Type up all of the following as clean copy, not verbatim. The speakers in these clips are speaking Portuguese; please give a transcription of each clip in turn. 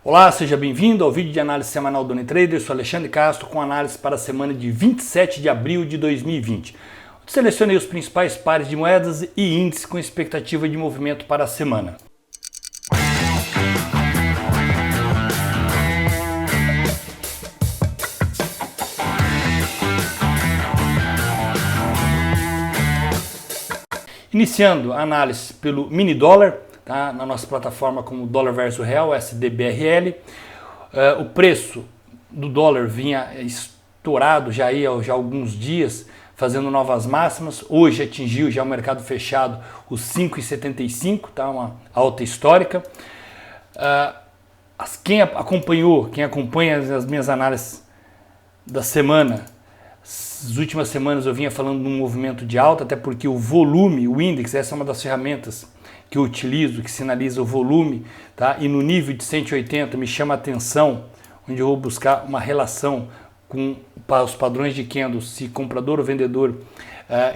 Olá, seja bem-vindo ao vídeo de análise semanal do Unitrader. Eu sou Alexandre Castro com análise para a semana de 27 de abril de 2020. Selecionei os principais pares de moedas e índices com expectativa de movimento para a semana. Iniciando a análise pelo mini dólar, tá? Na nossa plataforma como dólar versus real, SDBRL, o preço do dólar vinha estourado já há alguns dias, fazendo novas máximas. Hoje atingiu já o mercado fechado os 5,75, tá? Uma alta histórica. Quem acompanha as minhas análises da semana, as últimas semanas eu vinha falando de um movimento de alta, até porque o volume, o índice, essa é uma das ferramentas que eu utilizo, que sinaliza o volume, tá? E no nível de 180 me chama a atenção, onde eu vou buscar uma relação com os padrões de candle, se comprador ou vendedor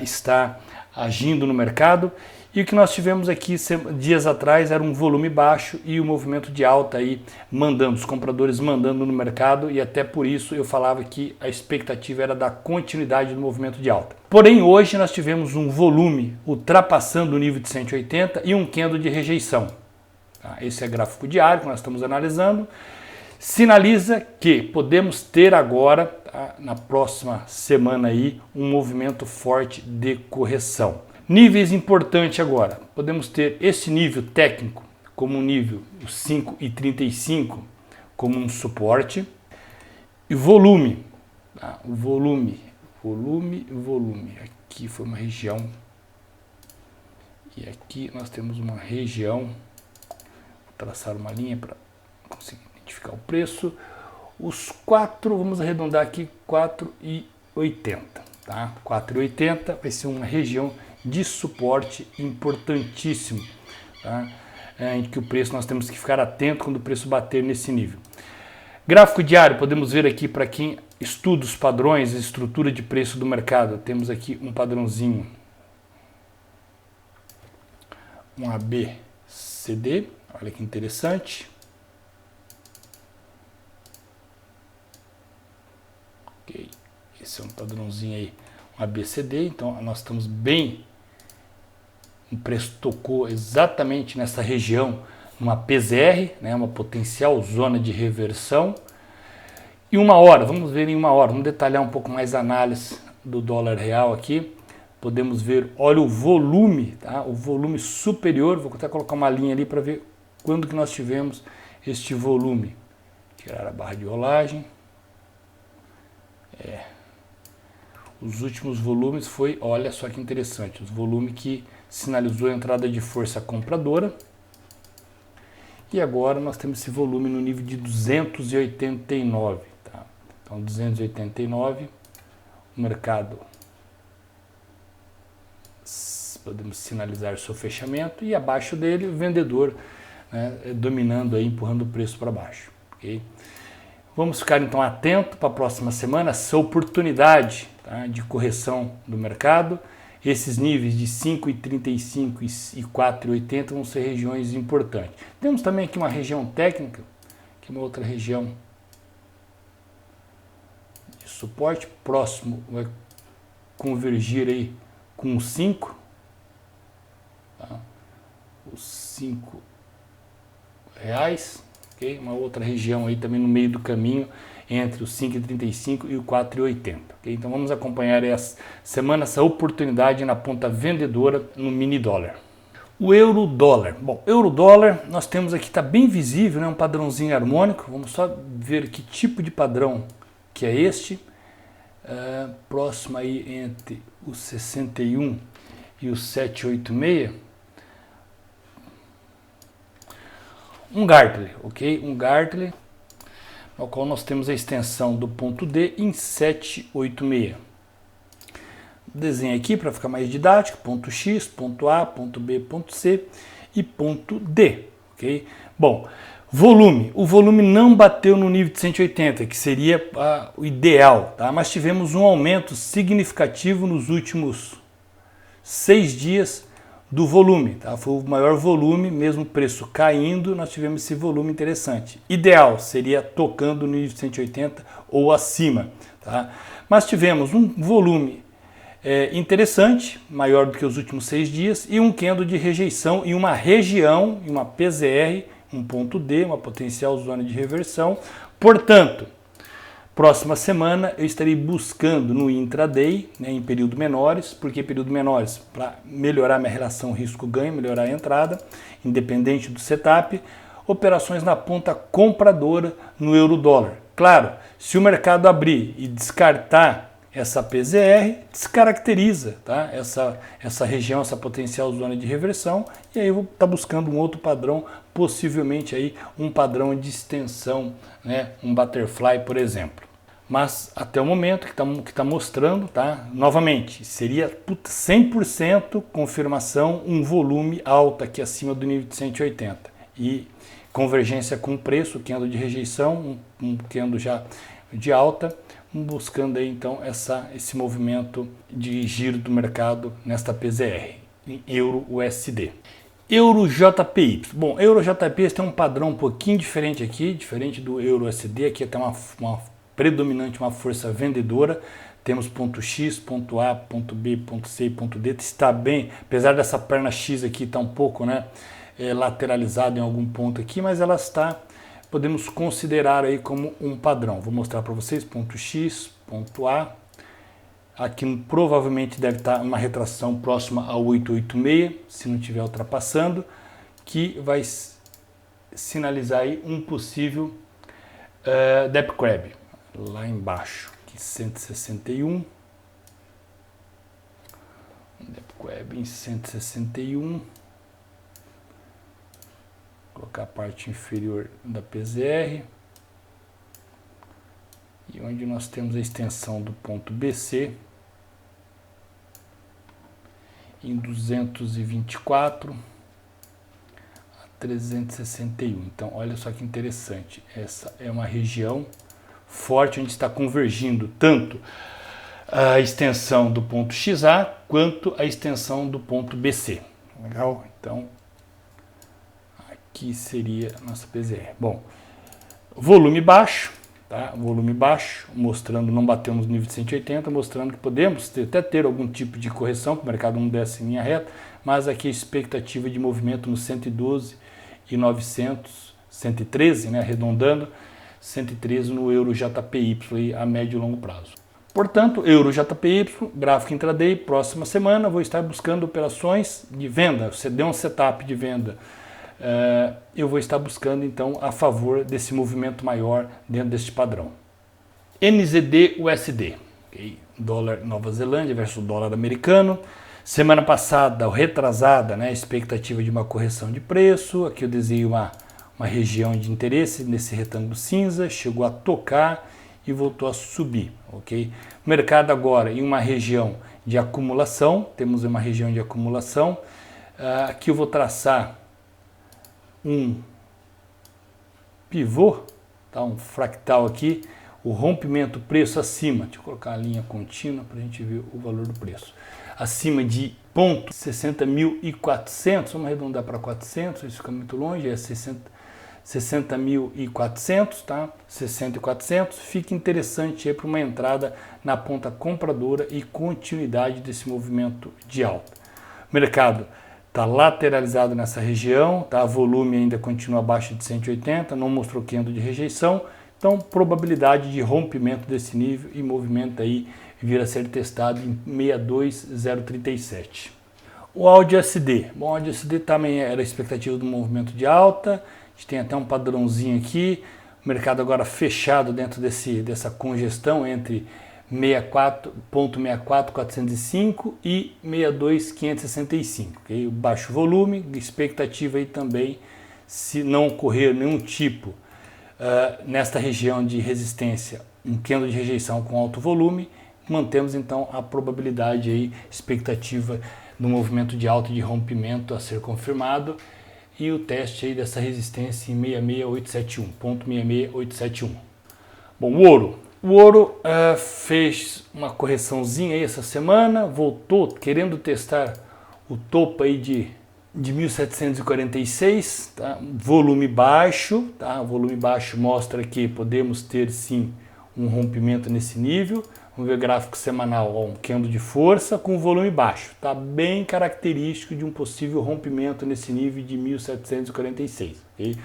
está agindo no mercado. E o que nós tivemos aqui dias atrás era um volume baixo e o movimento de alta aí mandando, os compradores mandando no mercado, e até por isso eu falava que a expectativa era da continuidade do movimento de alta. Porém, hoje nós tivemos um volume ultrapassando o nível de 180 e um candle de rejeição. Esse é gráfico diário que nós estamos analisando. Sinaliza que podemos ter agora, tá, na próxima semana aí, um movimento forte de correção. Níveis importantes agora, podemos ter esse nível técnico como um nível 5,35 como um suporte, e volume, tá? O volume, aqui foi uma região, e aqui nós temos uma região, vou traçar uma linha para conseguir identificar o preço, os 4, vamos arredondar aqui, 4,80, tá? 4,80 vai ser uma região de suporte importantíssimo, tá? Em que o preço nós temos que ficar atento quando o preço bater nesse nível. Gráfico diário, podemos ver aqui para quem estuda os padrões, a estrutura de preço do mercado. Temos aqui um padrãozinho, um ABCD, olha que interessante. Ok, esse é um padrãozinho aí, um ABCD, então nós estamos bem. O preço tocou exatamente nessa região, uma PZR, né, uma potencial zona de reversão. E uma hora, vamos ver em uma hora, vamos detalhar um pouco mais a análise do dólar real aqui. Podemos ver, olha o volume, tá? O volume superior, vou até colocar uma linha ali para ver quando que nós tivemos este volume. Tirar a barra de rolagem. Os últimos volumes foi, olha só que interessante, os volumes que sinalizou a entrada de força compradora. E agora nós temos esse volume no nível de 289. Tá? Então 289, o mercado, podemos sinalizar seu fechamento, e abaixo dele o vendedor, né, dominando aí, empurrando o preço para baixo. Okay? Vamos ficar então atento para a próxima semana, essa oportunidade, tá, de correção do mercado. Esses níveis de 5,35 e 4,80 vão ser regiões importantes. Temos também aqui uma região técnica, que é uma outra região de suporte, próximo vai convergir aí com o 5, tá? Os 5 reais. Okay? Uma outra região aí também no meio do caminho entre os 5,35 e o 4,80. Okay? Então vamos acompanhar essa semana, essa oportunidade na ponta vendedora no mini dólar. O euro dólar. Bom, euro dólar nós temos aqui, está bem visível, né? Um padrãozinho harmônico. Vamos só ver que tipo de padrão que é este. Próximo aí entre os 61 e os 786. Um Gartley, ok? Um Gartley, no qual nós temos a extensão do ponto D em 786. Desenho aqui para ficar mais didático, ponto X, ponto A, ponto B, ponto C e ponto D, ok? Bom, volume. O volume não bateu no nível de 180, que seria o ideal, tá? Mas tivemos um aumento significativo nos últimos 6 dias do volume, tá? Foi o maior volume, mesmo o preço caindo, nós tivemos esse volume interessante. Ideal seria tocando no nível de 180 ou acima, tá? Mas tivemos um volume interessante, maior do que os últimos 6 dias, e um candle de rejeição em uma região, em uma PZR, um ponto D, uma potencial zona de reversão. Portanto, próxima semana eu estarei buscando no intraday, né, em período menores. Por que período menores? Para melhorar minha relação risco-ganho, melhorar a entrada, independente do setup. Operações na ponta compradora no euro-dólar. Claro, se o mercado abrir e descartar essa PZR, descaracteriza, tá? essa região, essa potencial zona de reversão, e aí eu vou estar buscando um outro padrão, possivelmente aí um padrão de extensão, né? Um butterfly, por exemplo. Mas até o momento que tá mostrando, tá? Novamente, seria 100% confirmação, um volume alto aqui acima do nível de 180. E convergência com o preço, candle de rejeição, um candle já de alta, buscando aí então esse movimento de giro do mercado nesta PZR, em Euro USD. Euro JPY. Bom, Euro JPY tem um padrão um pouquinho diferente aqui, diferente do Euro USD, aqui tem uma predominante, uma força vendedora. Temos ponto X, ponto A, ponto B, ponto C e ponto D. Está bem, apesar dessa perna X aqui estar um pouco, né, lateralizada em algum ponto aqui, mas ela está, podemos considerar aí como um padrão. Vou mostrar para vocês, ponto X, ponto A. Aqui provavelmente deve estar uma retração próxima a 886, se não estiver ultrapassando, que vai sinalizar aí um possível Dep Crab, lá embaixo, aqui 161. Dep Crab em 161. Colocar a parte inferior da PZR. E onde nós temos a extensão do ponto BC em 224 a 361. Então, olha só que interessante. Essa é uma região forte onde está convergindo tanto a extensão do ponto XA quanto a extensão do ponto BC. Legal? Então, aqui seria a nossa PZR. Bom, volume baixo. Tá? Volume baixo, mostrando, não batemos no nível de 180, mostrando que podemos até ter algum tipo de correção, que o mercado não desce em linha reta, mas aqui a expectativa de movimento no 112 e 900, 113, né, arredondando, 113 no Euro JPY a médio e longo prazo. Portanto, Euro JPY, gráfico intraday, próxima semana vou estar buscando operações de venda. Você deu um setup de venda, eu vou estar buscando então a favor desse movimento maior dentro deste padrão. NZD USD, okay? Dólar Nova Zelândia versus dólar americano. Semana passada, ou retrasada, né, expectativa de uma correção de preço. Aqui eu desenhei uma região de interesse nesse retângulo cinza, chegou a tocar e voltou a subir, ok? O mercado agora em uma região de acumulação, temos uma região de acumulação. Aqui eu vou traçar um pivô, tá? Um fractal aqui, o rompimento preço acima, deixa eu colocar a linha contínua para a gente ver o valor do preço, acima de ponto 60.400, vamos arredondar para 400, isso fica muito longe, é 60.400, tá? 60.400, fica interessante aí para uma entrada na ponta compradora e continuidade desse movimento de alta. O mercado está lateralizado nessa região, tá? Volume ainda continua abaixo de 180, não mostrou candle de rejeição, então probabilidade de rompimento desse nível e movimento aí vir a ser testado em 62,037. O Audi SD, bom, o Audi SD também era a expectativa do movimento de alta, a gente tem até um padrãozinho aqui, o mercado agora fechado dentro dessa congestão entre 64.405 e 62.565, okay? O baixo volume, expectativa aí também, se não ocorrer nenhum tipo nesta região de resistência, um candle de rejeição com alto volume, mantemos então a probabilidade aí, expectativa do movimento de alta e de rompimento a ser confirmado e o teste aí dessa resistência em 66.871, ponto 66.871. Bom, o ouro. O ouro fez uma correçãozinha aí essa semana, voltou querendo testar o topo aí de 1746, tá? Volume baixo, tá? O volume baixo mostra que podemos ter sim um rompimento nesse nível. Vamos ver o gráfico semanal, ó, um candle de força com volume baixo, tá? Bem característico de um possível rompimento nesse nível de 1746. Okay?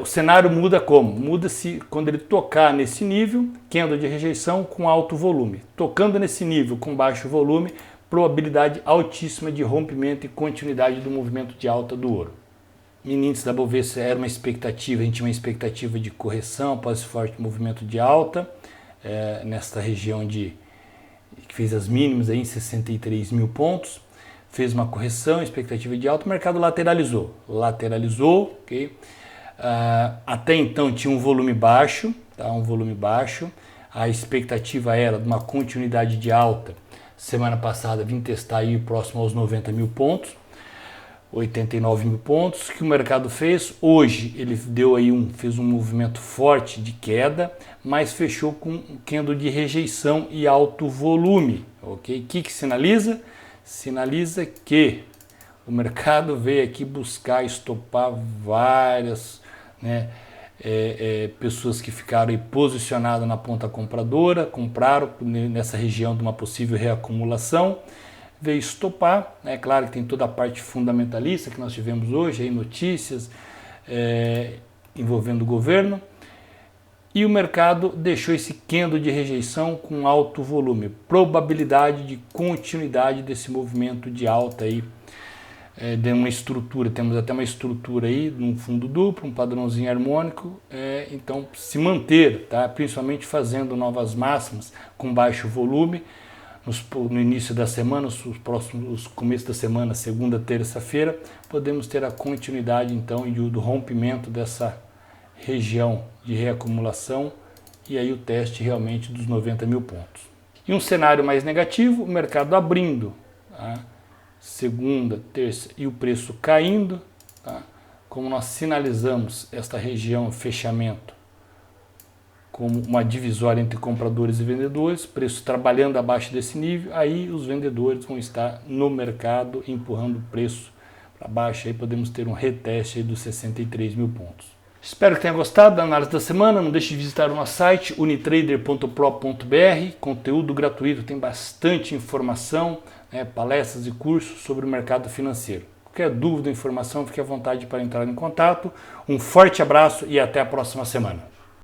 O cenário muda como? Muda-se quando ele tocar nesse nível, candle de rejeição com alto volume. Tocando nesse nível com baixo volume, probabilidade altíssima de rompimento e continuidade do movimento de alta do ouro. No índice da Bovespa era uma expectativa, a gente tinha uma expectativa de correção após esse forte movimento de alta, nesta região que fez as mínimas aí em 63 mil pontos, fez uma correção, expectativa de alta, o mercado lateralizou, ok? Até então tinha um volume baixo, tá? A expectativa era de uma continuidade de alta. Semana passada vim testar aí próximo aos 90 mil pontos, 89 mil pontos, que o mercado fez. Hoje ele deu aí fez um movimento forte de queda, mas fechou com um candle de rejeição e alto volume, ok? O que sinaliza? Sinaliza que o mercado veio aqui buscar estopar várias, né, pessoas que ficaram aí posicionadas na ponta compradora, compraram nessa região de uma possível reacumulação, veio estopar, né? Claro que tem toda a parte fundamentalista que nós tivemos hoje, aí notícias envolvendo o governo, e o mercado deixou esse candle de rejeição com alto volume, probabilidade de continuidade desse movimento de alta aí, de uma estrutura, temos até uma estrutura aí, num fundo duplo, um padrãozinho harmônico, então se manter, tá? Principalmente fazendo novas máximas com baixo volume, no início da semana, os começos da semana, segunda, terça-feira, podemos ter a continuidade então do rompimento dessa região de reacumulação e aí o teste realmente dos 90 mil pontos. E um cenário mais negativo, o mercado abrindo, tá? Segunda, terça e o preço caindo, tá? Como nós sinalizamos esta região, fechamento, como uma divisória entre compradores e vendedores, preço trabalhando abaixo desse nível, aí os vendedores vão estar no mercado empurrando o preço para baixo, aí podemos ter um reteste aí dos 63 mil pontos. Espero que tenha gostado da análise da semana, não deixe de visitar o nosso site unitrader.pro.br, conteúdo gratuito, tem bastante informação, palestras e cursos sobre o mercado financeiro. Qualquer dúvida ou informação, fique à vontade para entrar em contato. Um forte abraço e até a próxima semana.